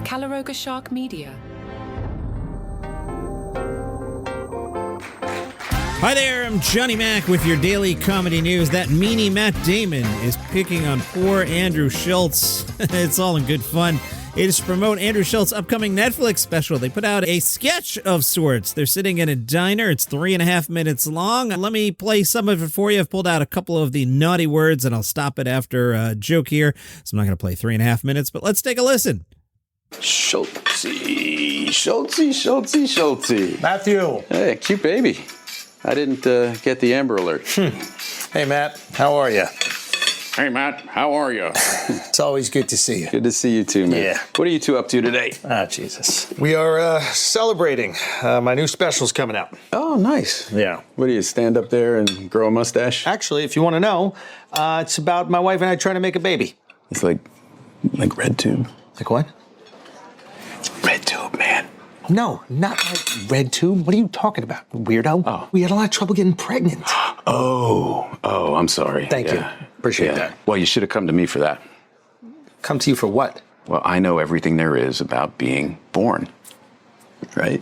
Calaroga Shark Media. Hi there, I'm Johnny Mac with your daily comedy news. That meanie Matt Damon is picking on poor Andrew Schulz. It's all in good fun. It is to promote Andrew Schultz's upcoming Netflix special. They put out a sketch of sorts. They're sitting in a diner. It's 3.5 minutes long. Let me play some of it for you. I've pulled out a couple of the naughty words, and I'll stop it after a joke here. So I'm not going to play 3.5 minutes, but let's take a listen. Schultzy. Matthew. Hey, cute baby. I didn't get the Amber Alert. Hey, Matt. How are you? Hey, Matt. How are you? It's always good to see you. Good to see you too, man. Yeah. What are you two up to today? Ah, Jesus. We are celebrating. My new special's coming out. Oh, nice. Yeah. What do you, stand up there and grow a mustache? Actually, if you want to know, it's about my wife and I trying to make a baby. It's like Red Tube. Like what? Red Tube, man. No, not like Red Tube. What are you talking about, weirdo? Oh. We had a lot of trouble getting pregnant. Oh, I'm sorry. Thank you. Appreciate that. Well, you should have come to me for that. Come to you for what? Well, I know everything there is about being born, right?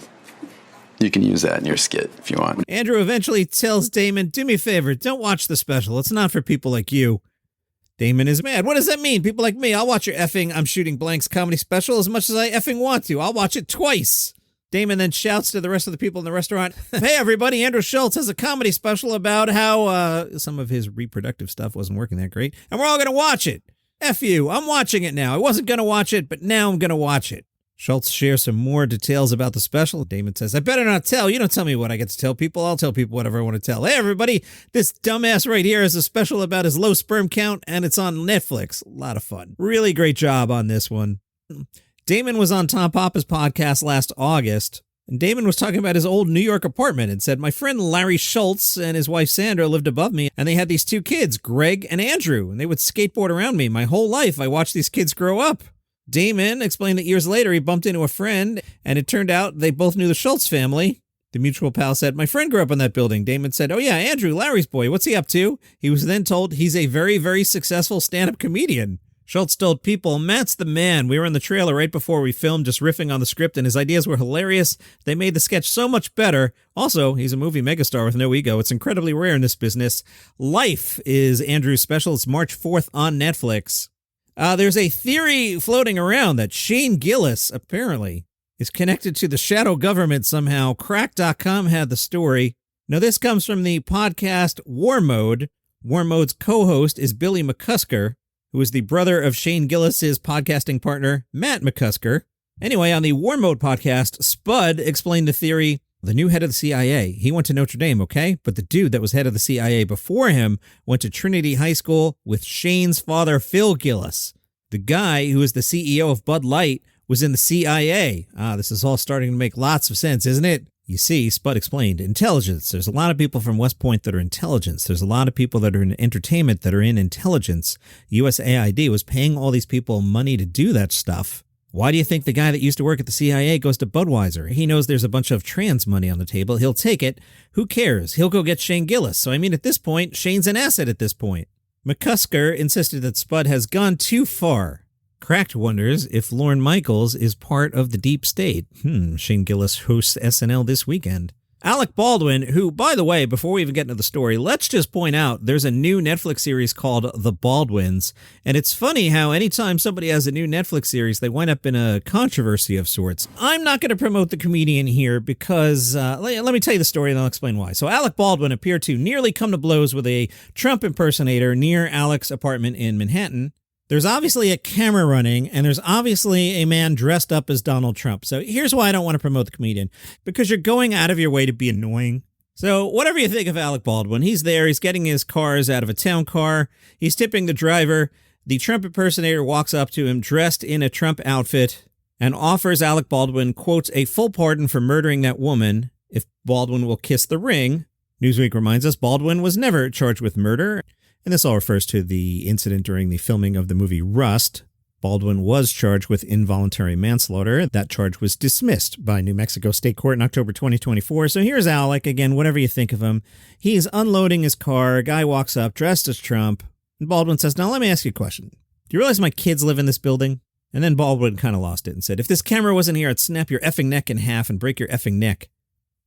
You can use that in your skit if you want. Andrew eventually tells Damon, do me a favor, don't watch the special. It's not for people like you. Damon is mad. What does that mean? People like me, I'll watch your effing I'm Shooting Blanks comedy special as much as I effing want to. I'll watch it twice. Damon then shouts to the rest of the people in the restaurant, hey, everybody, Andrew Schulz has a comedy special about how some of his reproductive stuff wasn't working that great, and we're all going to watch it. F you, I'm watching it now. I wasn't going to watch it, but now I'm going to watch it. Schultz shares some more details about the special. Damon says, I better not tell. You don't tell me what I get to tell people. I'll tell people whatever I want to tell. Hey, everybody, this dumbass right here is a special about his low sperm count, and it's on Netflix. A lot of fun. Really great job on this one. Damon was on Tom Papa's podcast last August, and Damon was talking about his old New York apartment and said, my friend Larry Schultz and his wife Sandra lived above me, and they had these two kids, Greg and Andrew, and they would skateboard around me. My whole life, I watched these kids grow up. Damon explained that years later he bumped into a friend, and it turned out they both knew the Schultz family. The mutual pal said, my friend grew up in that building. Damon said, oh yeah, Andrew, Larry's boy, what's he up to? He was then told he's a very, very successful stand-up comedian. Schultz told People, Matt's the man. We were in the trailer right before we filmed, just riffing on the script, and his ideas were hilarious. They made the sketch so much better. Also, he's a movie megastar with no ego. It's incredibly rare in this business. Life is Andrew's special. It's March 4th on Netflix. There's a theory floating around that Shane Gillis, apparently, is connected to the shadow government somehow. Crack.com had the story. Now, this comes from the podcast War Mode. War Mode's co-host is Billy McCusker, who is the brother of Shane Gillis's podcasting partner, Matt McCusker. Anyway, on the War Mode podcast, Spud explained the theory. The new head of the CIA, he went to Notre Dame, okay? But the dude that was head of the CIA before him went to Trinity High School with Shane's father, Phil Gillis. The guy who is the CEO of Bud Light was in the CIA. This is all starting to make lots of sense, isn't it? You see, Spud explained, intelligence. There's a lot of people from West Point that are intelligence. There's a lot of people that are in entertainment that are in intelligence. USAID was paying all these people money to do that stuff. Why do you think the guy that used to work at the CIA goes to Budweiser? He knows there's a bunch of trans money on the table. He'll take it. Who cares? He'll go get Shane Gillis. So, I mean, at this point, Shane's an asset at this point. McCusker insisted that Spud has gone too far. Cracked wonders if Lorne Michaels is part of the deep state. Shane Gillis hosts SNL this weekend. Alec Baldwin, who, by the way, before we even get into the story, let's just point out there's a new Netflix series called The Baldwins. And it's funny how anytime somebody has a new Netflix series, they wind up in a controversy of sorts. I'm not going to promote the comedian here because, let me tell you the story and I'll explain why. So Alec Baldwin appeared to nearly come to blows with a Trump impersonator near Alec's apartment in Manhattan. There's obviously a camera running, and there's obviously a man dressed up as Donald Trump. So here's why I don't want to promote the comedian. Because you're going out of your way to be annoying. So whatever you think of Alec Baldwin, he's there. He's getting his cars out of a town car. He's tipping the driver. The Trump impersonator walks up to him dressed in a Trump outfit and offers Alec Baldwin, quotes, a full pardon for murdering that woman if Baldwin will kiss the ring. Newsweek reminds us Baldwin was never charged with murder. And this all refers to the incident during the filming of the movie Rust. Baldwin was charged with involuntary manslaughter. That charge was dismissed by New Mexico State Court in October 2024. So here's Alec, again, whatever you think of him. He's unloading his car. A guy walks up dressed as Trump. And Baldwin says, now let me ask you a question. Do you realize my kids live in this building? And then Baldwin kind of lost it and said, if this camera wasn't here, I'd snap your effing neck in half and break your effing neck.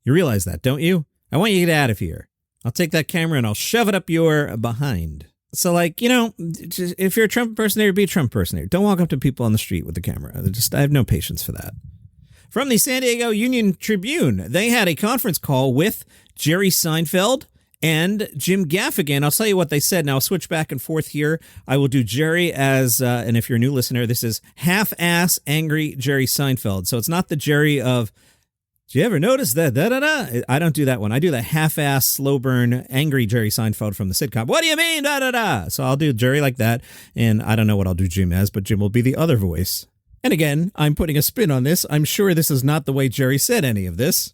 You realize that, don't you? I want you to get out of here. I'll take that camera and I'll shove it up your behind. So, like, you know, if you're a Trump impersonator, be a Trump impersonator. Don't walk up to people on the street with the camera. I have no patience for that. From the San Diego Union Tribune, they had a conference call with Jerry Seinfeld and Jim Gaffigan. I'll tell you what they said. Now, I'll switch back and forth here. I will do Jerry as, and if you're a new listener, this is half-ass angry Jerry Seinfeld. So it's not the Jerry of, do you ever notice that? Da-da-da? I don't do that one. I do the half-ass, slow-burn, angry Jerry Seinfeld from the sitcom. What do you mean? Da-da-da? So I'll do Jerry like that, and I don't know what I'll do Jim as, but Jim will be the other voice. And again, I'm putting a spin on this. I'm sure this is not the way Jerry said any of this.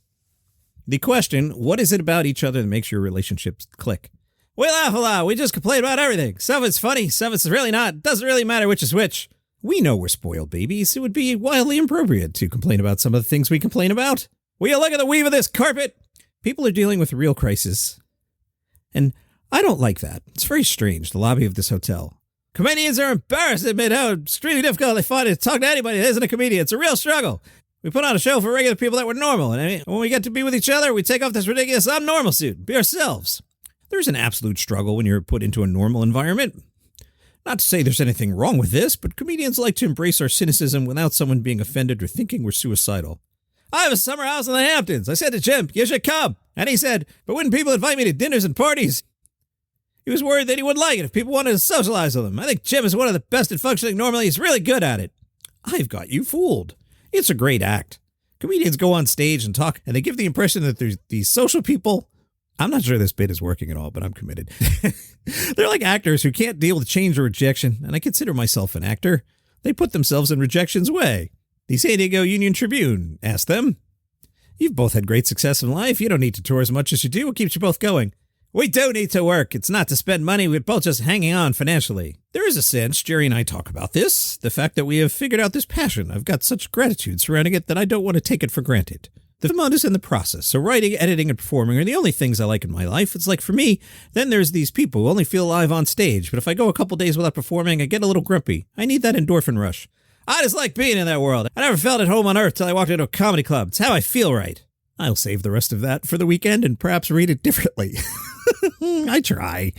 The question, what is it about each other that makes your relationships click? We laugh a lot. We just complain about everything. Some of it's funny. Some of it's really not. Doesn't really matter which is which. We know we're spoiled babies. It would be wildly inappropriate to complain about some of the things we complain about. Will you look at the weave of this carpet? People are dealing with a real crisis. And I don't like that. It's very strange, the lobby of this hotel. Comedians are embarrassed to admit how extremely difficult they find it to talk to anybody that isn't a comedian. It's a real struggle. We put on a show for regular people that were normal, and when we get to be with each other, we take off this ridiculous I'm normal suit, be ourselves. There's an absolute struggle when you're put into a normal environment. Not to say there's anything wrong with this, but comedians like to embrace our cynicism without someone being offended or thinking we're suicidal. I have a summer house in the Hamptons. I said to Jim, you should come. And he said, but wouldn't people invite me to dinners and parties? He was worried that he wouldn't like it if people wanted to socialize with him. I think Jim is one of the best at functioning normally. He's really good at it. I've got you fooled. It's a great act. Comedians go on stage and talk, and they give the impression that there's these social people. I'm not sure this bit is working at all, but I'm committed. They're like actors who can't deal with change or rejection, and I consider myself an actor. They put themselves in rejection's way. The San Diego Union Tribune asked them, you've both had great success in life. You don't need to tour as much as you do. What keeps you both going? We do need to work. It's not to spend money. We're both just hanging on financially. There is a sense, Jerry and I talk about this, the fact that we have figured out this passion. I've got such gratitude surrounding it that I don't want to take it for granted. The fun is in the process, so writing, editing, and performing are the only things I like in my life. It's like for me, then there's these people who only feel alive on stage, but if I go a couple days without performing, I get a little grumpy. I need that endorphin rush. I just like being in that world. I never felt at home on earth till I walked into a comedy club. It's how I feel right. I'll save the rest of that for the weekend and perhaps read it differently. I try.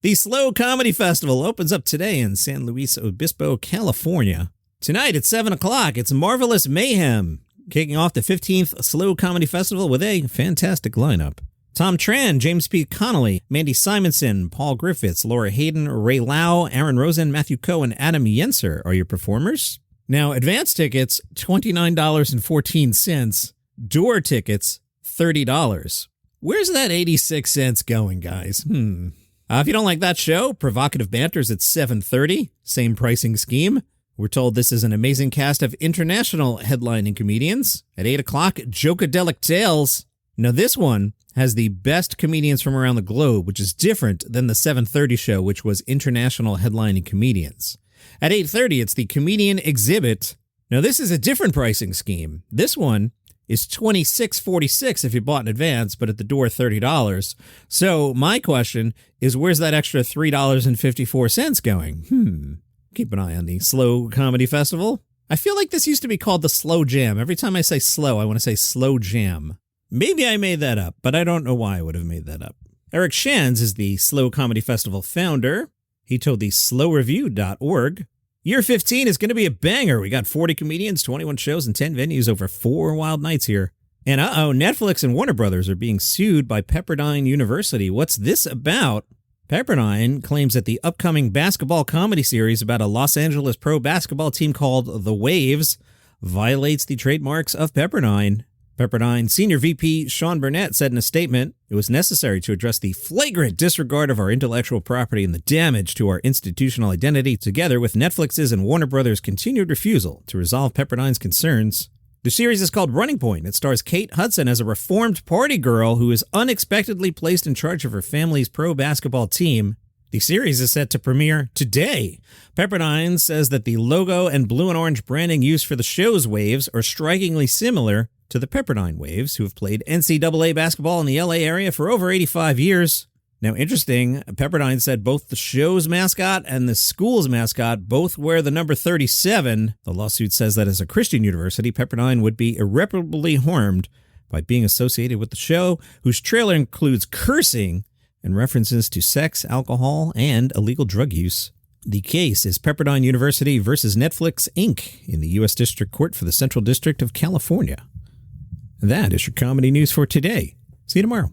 The Slo Comedy Festival opens up today in San Luis Obispo, California. Tonight at 7 o'clock, it's Marvelous Mayhem, kicking off the 15th Slo Comedy Festival with a fantastic lineup. Tom Tran, James P. Connolly, Mandy Simonson, Paul Griffiths, Laura Hayden, Ray Lau, Aaron Rosen, Matthew Coe, and Adam Yenser are your performers. Now, advance tickets, $29.14. Door tickets, $30. Where's that 86 cents going, guys? If you don't like that show, Provocative Banter's at 7:30, same pricing scheme. We're told this is an amazing cast of international headlining comedians. At 8 o'clock, Jokadelic Tales. Now this one has the best comedians from around the globe, which is different than the 7:30 show, which was international headlining comedians. At 8:30, it's the Comedian Exhibit. Now this is a different pricing scheme. This one is $26.46 if you bought in advance, but at the door, $30. So my question is, where's that extra $3.54 going? Keep an eye on the Slo Comedy Festival. I feel like this used to be called the Slow Jam. Every time I say slow, I want to say Slow Jam. Maybe I made that up, but I don't know why I would have made that up. Eric Shands is the Slo Comedy Festival founder. He told the slowreview.org, Year 15 is going to be a banger. We got 40 comedians, 21 shows, and 10 venues over 4 wild nights here. And Netflix and Warner Brothers are being sued by Pepperdine University. What's this about? Pepperdine claims that the upcoming basketball comedy series about a Los Angeles pro basketball team called The Waves violates the trademarks of Pepperdine. Pepperdine Senior VP Sean Burnett said in a statement, it was necessary to address the flagrant disregard of our intellectual property and the damage to our institutional identity, together with Netflix's and Warner Brothers' continued refusal to resolve Pepperdine's concerns. The series is called Running Point. It stars Kate Hudson as a reformed party girl who is unexpectedly placed in charge of her family's pro basketball team. The series is set to premiere today. Pepperdine says that the logo and blue and orange branding used for the show's waves are strikingly similar to the Pepperdine Waves, who have played NCAA basketball in the LA area for over 85 years. Now, interesting, Pepperdine said both the show's mascot and the school's mascot both wear the number 37. The lawsuit says that as a Christian university, Pepperdine would be irreparably harmed by being associated with the show, whose trailer includes cursing and references to sex, alcohol, and illegal drug use. The case is Pepperdine University versus Netflix, Inc. in the U.S. District Court for the Central District of California. That is your comedy news for today. See you tomorrow.